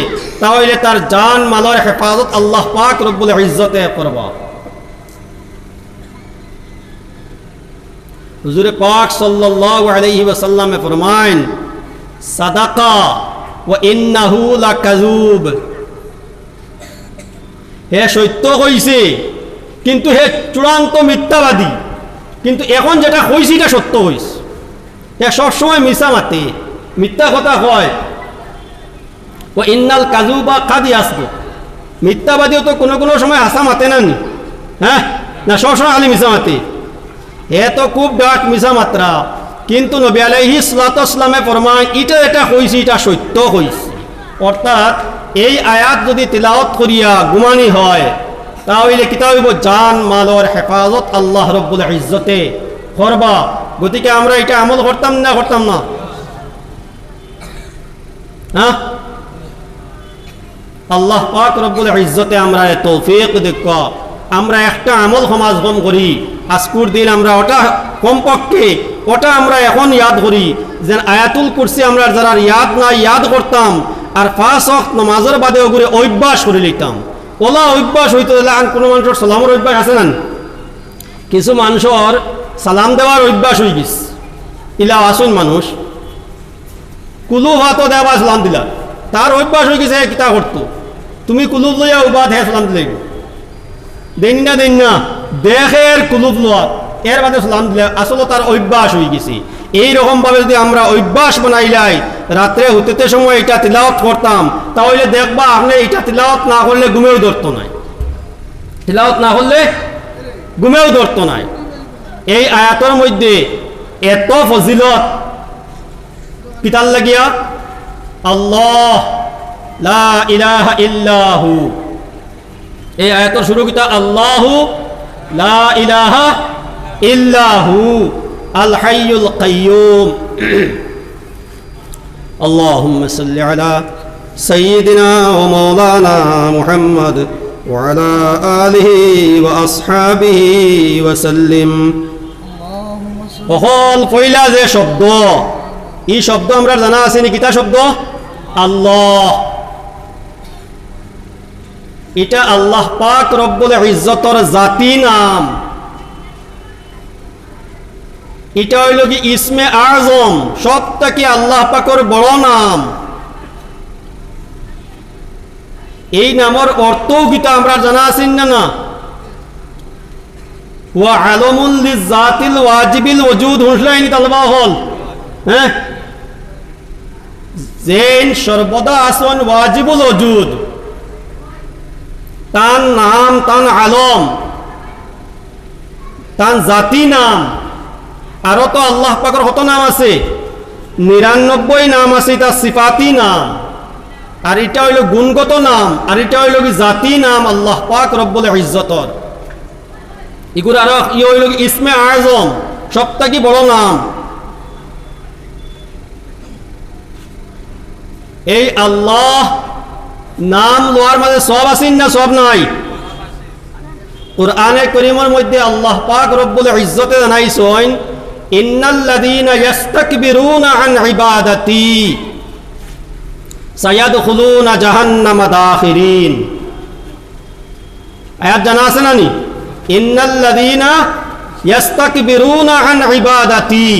তাহলে তার জান মালের হেফাজত আল্লাহ পাক রব্বুল ইজ্জতে করবা হুজুরে পাক সাল্লাল্লাহু আলাইহি ওয়াসাল্লাম ফরমায়েন সাদাকা ওয়া ইন্নাহু লাকাযুব হে সত্য কইছে কিন্তু হে চূড়ান্ত মিথ্যাবাদী কিন্তু এখন যেটা কইছে এটা সত্য হইছে হে সবসময় মিছা মাতে মিথ্যা কথা কয় ও ইন্নাল কাযুবা কাদি আসবো মিথ্যাবাদীও তো কোনো কোনো সময় হাসা মাতে না হ্যাঁ না সবসময় খালি মিছা মাতে হে তো খুব ডাক মিছা মাত্রা কিন্তু নবী আলাইহিস সালাতু ওয়াসসালামে ফরমান এটা কইছে এটা সত্য কইছে অর্থাৎ এই আয়াত যদি তিলাওয়াত করিয়া গুমানি হয় তাহলে কিতা হইব জান মালের হেফাজত আল্লাহ রব্বুল ইজ্জতে করবা গতিকে আমরা এটা আমল করতাম না হ্যাঁ আল্লাহ পাক রব্বুল ইজ্জতে আমরা তৌফিক দিক আমরা একটা আমল সমাজ কম করি আজকুর দিন আমরা ওটা কমপক্ষে ওটা আমরা এখন ইয়াদ করি যে আয়াতুল কুরসি আমরা যারা ইয়াদ না ইয়াদ করতাম আর 5 ওয়াক্ত নামাজের বাদে ওগুলো অভ্যাস করে লইতাম ওলা অভ্যাস হইতে আর কোনো মানুষের সালামের অভ্যাস আছে না কিছু মানুষের সালাম দেওয়ার অভ্যাস হয়ে গেছে ইলা আসুন মানুষ কুলু ভাতও দেওয়া সালাম দিলা তার অভ্যাস হয়ে গেছে কিতা করতো তুমি কুলুব লইয়া উবাদ হে সালাম দিলে দেন না দেখের কুলুব লোয়া এর বাদে সালাম দিলে আসলে তার অভ্যাস হয়ে গেছে এইরকম ভাবে যদি আমরা অভ্যাস বানাইলাই রাত্রে হতে সময় এটা তিলাওয়াত করতাম তাহলে দেখবা আপনি এটা তিলাওয়াত না করলে ঘুমেও ধরতো নাই তিলাওয়াত না করলে ঘুমেও ধরতো নাই এই আয়াতের মধ্যে এত ফজিলত কিতাল লাগিয়া আল্লাহ লা ইলাহা ইল্লাহু এই আয়াতের শুরু কিতা আল্লাহু লা ইলাহা ইল্লাহু আল হাইয়ুল কাইয়ুম اللهم صل على سيدنا ومولانا محمد وعلى آله وأصحابه وسلم অকল কইলা যে শব্দ এই শব্দ আমরা জানা আছে নি কিতা শব্দ আল্লাহ এটা আল্লাহ পাক রব্বুল ইজ্জতর জাতি নাম এটা হইল কি ইসমে আজম সবথেকে আল্লাহ পাকের বড় নাম এই নামের অর্থও কিতা আমরা জানা আছি না ওয়া আলামুল লিজাতিল ওয়াজিবিল ওজুদ হুসলাইনি তালবা হল হ্যাঁ যেন সর্বদা আসন ওয়াজিবুল ওজুদ তার নাম তার আলম তার জাতি নাম আরো তো আল্লাহ পাকের কত নাম আছে 99 নাম আছে তার সিফাতি নাম আর এটা হইল গুণগত নাম আর এটা হইল কি জাতি নাম আল্লাহ পাক রব্বুল ইজ্জতর এগুলো আর ই হইল কি ইসমে আজম সবথেকে বড় নাম এই আল্লাহ নাম লওয়ার মাঝে সব আছেন না সব নাই কুরআনে কারীমের মধ্যে আল্লাহ পাক রব্বুল ইজ্জতে জানাইছেন ইন্নাল্লাযীনা ইস্তাকবিরুনা আন ইবাদাতি সায়াদখুলুনা জাহান্নামা দাখিরিন আয়াত জানা আছে না নি ইন্নাল্লাযীনা ইস্তাকবিরুনা আন ইবাদাতি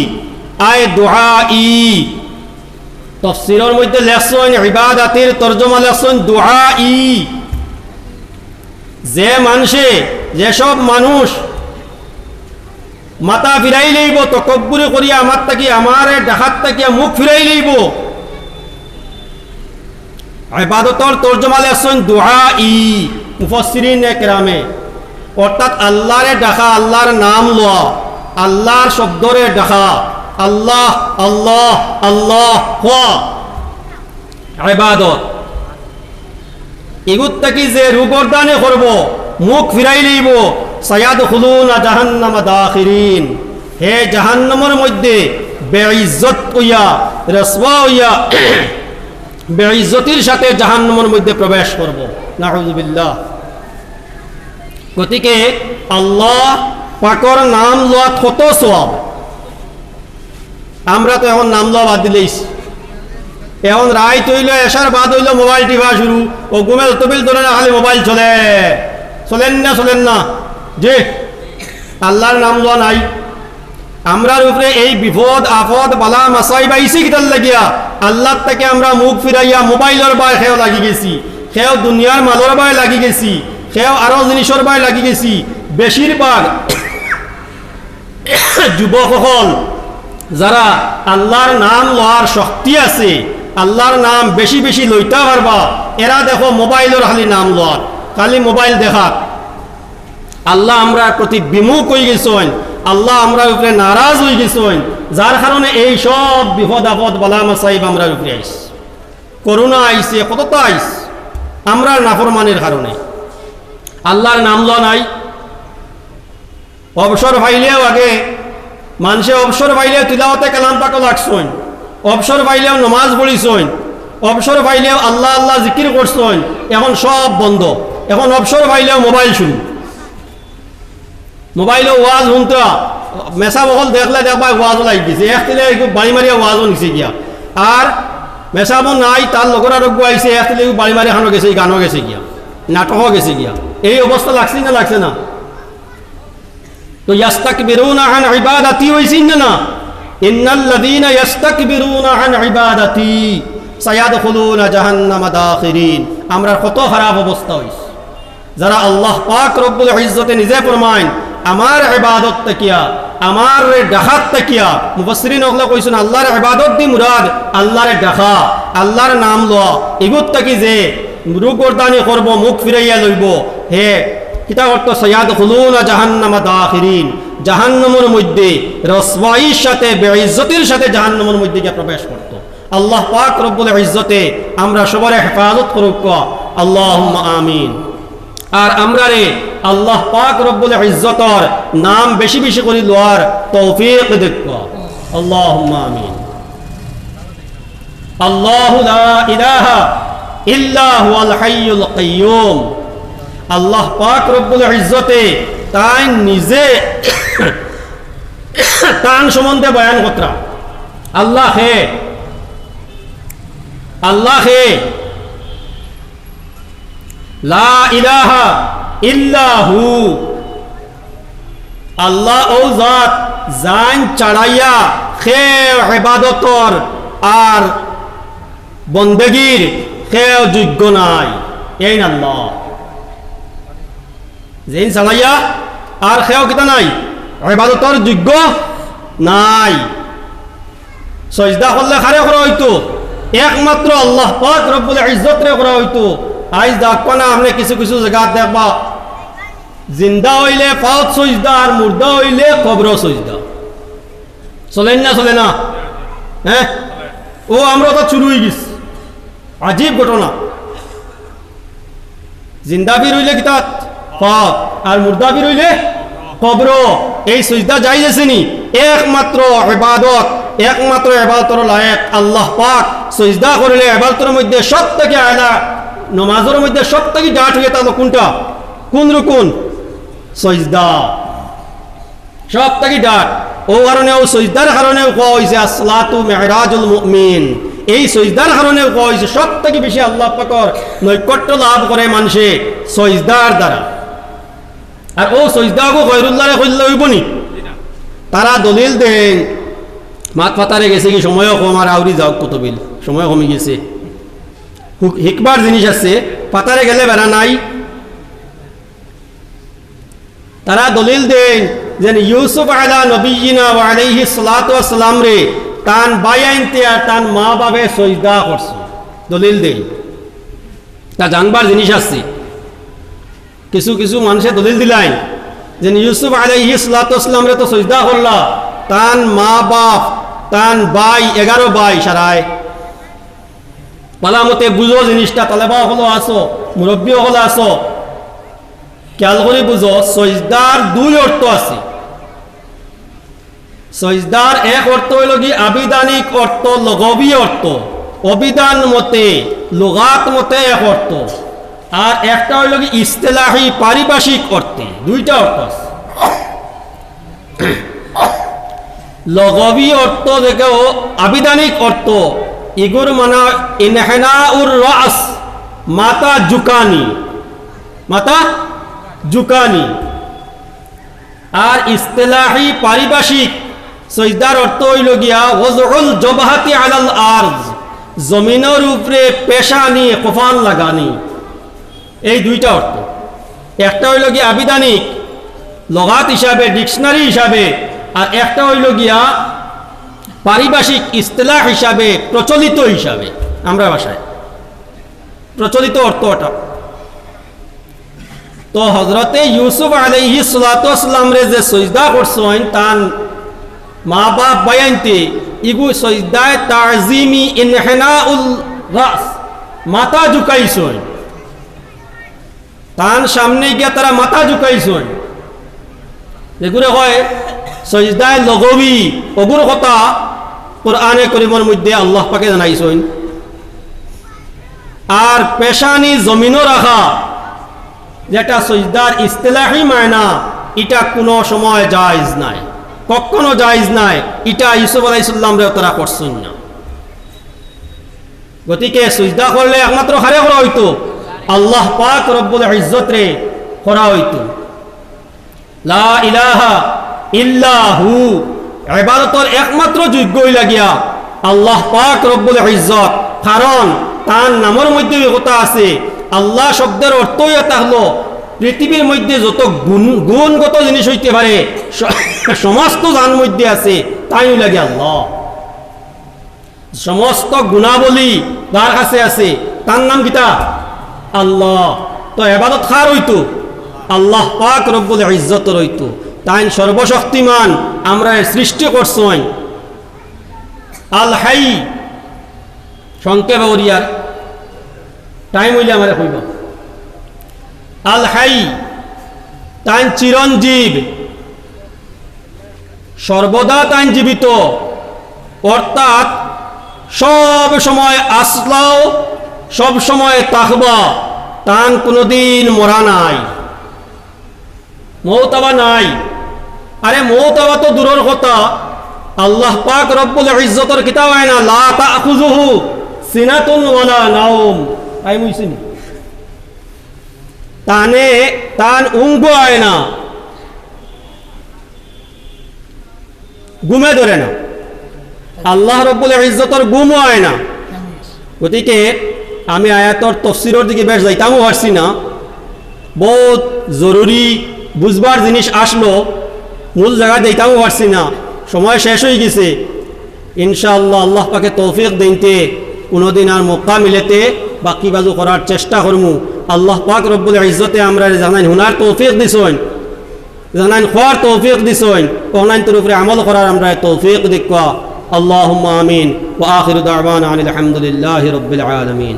আয় দুআই তাফসীরের মধ্যে লেখছেন ইবাদাতের তরজমা লেখছেন দুআই যে মানুষে যেসব মানুষ মাথা ফিরাই লইব তকব্বুরি করিয়া আমার তাকি আমারে ডাকাত তাকিয়া মুখ ফিরাই লইব ইবাদতর তরজমা লেখছেন দুআই মুফাসসিরিন কেরামে অর্থাৎ আল্লাহরে ডাকা আল্লাহর নাম লওয়া আল্লাহর শব্দরে ডাকা আল্লাহ আল্লাহ আল্লাহ হওয়া ইবাদত এগুত তাকি যে রুগরদানে করব মুখ ফিরাই লইব সায়াদখুলুনা জাহান্নামা দাখিরিন হে জাহান্নামের মধ্যে বেইজ্জত হইয়া রাসওয়া হইয়া বেইজ্জতির সাথে জাহান্নামের মধ্যে প্রবেশ করব নাউযুবিল্লাহ গতিকে আল্লাহ পাকের নাম লওয়া কত সওয়াব আমরা তো এখন নাম লওয়া বাদ দিলেই এখন রায় তৈল এসার বাদ হইল মোবাইল টিভা শুরু ও ঘুমের তবিল ধরে না খালি মোবাইল চলেন না যে আল্লাহর নাম লওয়া নাই আমরার উপরে এই বিপদ আফদ বালা মাসাই বাইছি কিতার লাগিয়া আল্লাহ থেকে আমরা মুখ ফিরাইয়া মোবাইলের বাই খেও লাগি গেছি খেও দুনিয়ার মালর বাই লাগি গেছি খেও আরো জিনিসের বাই লাগি গেছি বেশিরভাগ যুবকসকল যারা আল্লাহর নাম লওয়ার শক্তি আছে আল্লাহর নাম বেশি বেশি লইতে পারবা এরা দেখো মোবাইলের খালি নাম লওয়ার খালি মোবাইল দেখাত আল্লাহ আমরা প্রতি বিমুখ হয়ে গেছেন আল্লাহ আমরা উপরে নারাজ হয়ে গেছেন যার কারণে এই সব বিপদ আপদ বালা মাসাইব আমরা উপরে আইস করোনা আইসে কতটা আইস আমরা নাফরমানের কারণে আল্লাহর নাম লওয়া নাই অবসর পাইলেও আগে মানুষে অবসর পাইলেও তিলাওয়াতে কালাম পাক লাগছেন অবসর পাইলেও নমাজ পড়িছেন অবসর পাইলেও আল্লাহ আল্লাহ জিকির করছেন এখন সব বন্ধ এখন অবসর পাইলেও মোবাইল শুরু মোবাইলে ওয়াজ শুনতে মেসা বহল দেখলে দেখবা ওয়াজও লাগি গেছে একদিলে বাড়ি মারিয়া ওয়াজও নিচে গিয়া আর মেসাবো নাই তার লগর আরোগ্য আইসে একদিলে বাড়ি মারি হানো গেছে গানও গেছে গিয়া নাটকও গেছে গিয়া এই অবস্থা লাগছে না লাগছে না তো ইয়াস্তাকবিরুনা আন ইবাদাতি হইছিন না ইন্নাল্লাযীনা ইয়াস্তাকবিরুনা আন ইবাদাতি সায়াদখুলুনা জাহান্নামা দাখিরিন আমরা কত খারাপ অবস্থা হইছে যারা আল্লাহ পাক রব্বুল ইজ্জতে নিজে ফরমায় আমার ইবাদত তাকিয়া আমার ডাকাত তাকিয়া মুফাসসিরিন ওগুলা কইছেন আল্লাহর ইবাদত দি মুরাদ আল্লাহর ডাকা আল্লাহর নাম লওয়া এগুত তাকি যে রুগরদানি করব মুখ ফিরাইয়া লইব হে কিতা অর্থ সায়াদখুলুনা জাহান্নামা দাখিরিন জাহান্নামের মধ্যে রসওয়াইর সাথে বেইজ্জতির সাথে জাহান্নামের মধ্যে গিয়ে প্রবেশ করত আল্লাহ পাক রব্বুল ইজ্জতে আমরা সবার হেফাজত করুক আল্লাহুম্মা আমিন আর আমরা রে আল্লাহ পাক রব্বুল ইজ্জতর নাম বেশি বেশি করে লওয়ার তৌফিক দেখ আল্লাহুম্মা আমিন আল্লাহু লা ইলাহা ইল্লা হুয়াল হাইয়ুল কাইয়্যুম আল্লাহ পাক রব্বুল ইজ্জতে তাই নিজে তান সম্বন্ধে বয়ান কতরা আল্লাহ হে লা ইলাহা ইল্লাহু আল্লাহ ও জাত জান চড়াইয়া খে ইবাদতর আর বন্দেগীর খে যোগ্য নাই এই আল্লাহ জান চড়াইয়া আর খেও কিতা নাই ইবাদতর যোগ্য নাই সজদা করলে খারে করা হইতো একমাত্র আল্লাহ পাক রব্বুল ইজ্জত রে করা হইতো আজ দেখবা না আমরা কিছু কিছু জায়গা দেখবা জিন্দা হইলে পাওত সজদা আর মুর্দা হইলে কবর সজদা চলেন না চলে না হ্যাঁ ও আমরা তো শুরু হয়ে গেছি আজীব ঘটনা জিন্দা বীর হইলে কিতা পাওত আর মুর্দা বীর হইলে কবর এই সজদা যাই আসেনি একমাত্র ইবাদত একমাত্র ইবাদতের লায়েক আল্লাহ পাক সজদা করিলে ইবাদতের মধ্যে সবথেকে আলা নামাজের মধ্যে সবথেকে ডাট হয়ে তাহলে কোনটা কোন রুকুন সজদা সবথেকে ডাট ও কারণে ও সজদার কারণে কোয়া হয়েছে আসসালাতু মিরাজুল মুমিন এই সজদার কারণে কোয়া হয়েছে সবথেকে বেশি আল্লাহ পাকের নৈকট্য লাভ করে মানুষে সজদার দ্বারা আর ও সজদাকে গয়রুল্লাহরে কইলে হইবনি তারা দলিল দেন মাত পাতারে গেছে কি সময়ও কম আর আউরি যাও কত বিল সময় কমে গেছে হিকবার জিনিস আছে পাতারে গেলে বেড়া নাই তারা দলিল দেন যে ইউসুফ আলা নবিয়িনা ওয়া আলাইহি সালাতু ওয়াস সালাম রে তান বাইআইনতে আর তান মা বাবে সজদা করছে দলিল দেন তা জানবার জিনিস আছে কিছু কিছু মানুষে দলিল দিলাই যে ইউসুফ আলাইহি সালাতু ওয়াস সালাম রে তো সজদা করলা তান মা বাপ তান ভাই 11 ভাই সারায় পালামতে বুঝো জিনিসটা তালেবা হলো আসো মুরব্বী হলো আসো খেয়াল করে বুঝো সজদার দুই অর্থ আছে সজদার এক অর্থ হইল কি আবিধানিক অর্থ লঘবী অর্থ অবিধান মতে লুগাত মতে এক অর্থ আর একটা হইল কি ইস্তেলাহি পারিভাষিক অর্থে দুইটা অর্থ আছে লঘবী অর্থ দেখো আবিধানিক অর্থ ইগুর মানা ইনহিনাউর রাস মাথা ঝুকানি আর ইস্তেলাহি পারিভাষিক সজদার অর্থ হইল গিয়া ওয়াজউল জবহাতি আলাল আরজ জমিনের উপরে পেশানি কফান লাগানি এই দুইটা অর্থ একটা হইল গিয়া আবিধানিক লগাত হিসাবে ডিকশনারি হিসাবে আর একটা হইল গিয়া পারিভাষিক ইস্তেলাহ হিসাবে প্রচলিত হিসাবে আমরা ভাষায় প্রচলিত অর্থটা তো হযরতে ইউসুফ আলাইহিস সালাতু ওয়াস সালাম রে যে সজদা করছেন তান মা বাপ বয়ানতে ইগু সজদায়ে তাজিমি ইনহিনাউল রাস মাথা ঝুকাইছেন তান সামনে গিয়া তারা মাথা ঝুকাইছেন এগুলো হয় সজদায়ে লগবী ওগুর কথা কোরআনে কারীমের মধ্যে আল্লাহ পাকে জানাইছেন আর পেশানি জমিনও রাখা যেটা সজদার ইস্তেলাহি মায়না এটা কোনো সময় জায়েজ নাই কখনো জায়েজ নাই এটা ইউসুফ আলাইহিস সালাম রে তারা করছেন না গতিকে সজদা করলে একমাত্র হারে করা হইতো আল্লাহ পাক রব্বুল ইজ্জত রে করা হইতো লা ইলাহা ইল্লাহু ইবাদতের একমাত্র যোগ্য হইলা গিয়া আল্লাহ পাক রব্বুল ইজ্জত কারণ তার নামের মধ্যে কথা আছে আল্লাহ শব্দের অর্থই এটা হলো পৃথিবীর মধ্যে যত গুণগত জিনিস হইতে পারে সমস্ত যার মধ্যে আছে তাই লাগে আল্লাহ সমস্ত গুণাবলী তার কাছে আছে তার নাম কিতা আল্লাহ তো ইবাদত কার হইতো আল্লাহ পাক রব্বুল ইজ্জতের হইতো তাই সর্বশক্তিমান আমরা সৃষ্টি করছেন আল হাই সংক্ষেপ ওরিয়ার টাইম হইলে আমার কইব আল হাই তাই চিরঞ্জীব সর্বদা তাই জীবিত অর্থাৎ সব সময় আসলাও সব সময় তাকবা তান কোনোদিন মরা নাই, মৌতাবা নাই। আরে মৌতাবা তো দূরের কথা, আল্লাহ পাক রব্বুল ইজ্জতের কিতাব আয় না, লা তাখুযুহু সিনাতুন ওয়ালা নাওম, তাই মুইছিন তানে তান উঙ্গ আয় না, ঘুমে ধরে না, আল্লাহ রব্বুল ইজ্জতের ঘুমও আয় না। গতিকে আমি আয়াতর তফসিরের দিকে বেশ যাইতামও পারছি না, বহুত জরুরি বুঝবার জিনিস আসলো, মূল জায়গায় যাইতামও পারছি না, সময় শেষ হয়ে গেছে। ইনশাআল্লাহ আল্লাহ পাকে তৌফিক দিনতে কোনোদিন আর মক্কা মিলেতে বাকি বাজু করার চেষ্টা করমু। আল্লাহ পাক রব্বুল ইজ্জতে আমরা জানাই হুনার তৌফিক দিছেন, জানাই খোয়ার তৌফিক দিছেন, অনলাইন তোর উপরে আমল করার আমরা তৌফিক দেখবা। আল্লাহুম্মা আমিন ওয়া আখিরু দাওয়ানা আনিল হামদুলিল্লাহি রাব্বিল আলামিন।